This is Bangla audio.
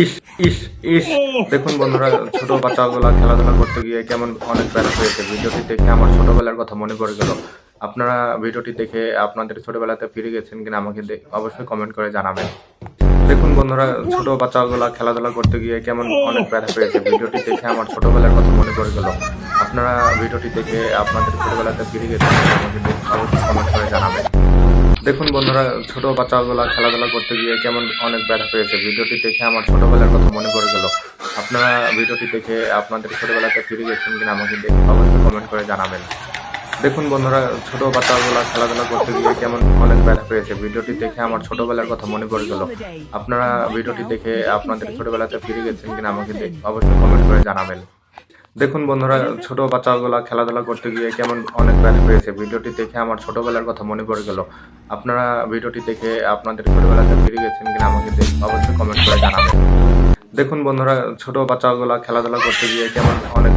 ইস ইস ইস দেখুন বন্ধুরা, ছোট বাচ্চাগুলা খেলাধুলা করতে গিয়ে কেমন অনেক ব্যথা পেয়েছে। ভিডিওটি দেখে আমার ছোটবেলার কথা মনে পড়ে গেল। আপনারা ভিডিওটি দেখে আপনাদের ছোটবেলাতে ফিরে গেছেন কিনা আমাকে অবশ্যই কমেন্ট করে জানাবেন। দেখুন বন্ধুরা, ছোট বাচ্চাগুলা খেলাধুলা করতে গিয়ে কেমন অনেক ব্যথা পেয়েছে। ভিডিওটি দেখে আমার ছোটবেলার কথা মনে পড়ে গেল। আপনারা ভিডিওটি দেখে আপনাদের ছোটবেলাতে ফিরে গেছেন কিনা আমাকে অবশ্যই কমেন্ট করে জানাবেন। দেখুন বন্ধুরা, ছোট বাচ্চাগুলা খেলাধুলা করতে গিয়ে কেমন অনেক ব্যথা পেয়েছে। ভিডিওটি দেখে আমার ছোটবেলার কথা মনে পড়ে গেল। আপনারা ভিডিওটি দেখে আপনাদের ছোটবেলাতে ফিরে গেছেন কিনা আমাকে অবশ্যই কমেন্ট করে জানাবেন। দেখুন বন্ধুরা, ছোট বাচ্চাগুলা খেলাধুলা করতে গিয়ে কেমন অনেক ব্যথা পেয়েছে। ভিডিওটি দেখে আমার ছোটবেলার কথা মনে পড়ে গেল। আপনারা ভিডিওটি দেখে আপনাদের ছোটবেলাতে ফিরে গেছেন কিনা আমাকে অবশ্যই কমেন্ট করে জানাবেন। দেখুন বন্ধুরা, ছোট বাচ্চাগুলা খেলাধুলা করতে গিয়ে কেমন অনেক ব্যথা পেয়েছে। ভিডিওটি দেখে আমার ছোটবেলার কথা মনে পড়ে গেল। আপনারা ভিডিওটি দেখে আপনাদের ছোটবেলাতে ফিরে গেছেন কিনা আমাকে অবশ্যই কমেন্ট করে জানাবেন। দেখুন বন্ধুরা, ছোট বাচ্চাগুলা খেলাধুলা করতে গিয়ে কেমন অনেক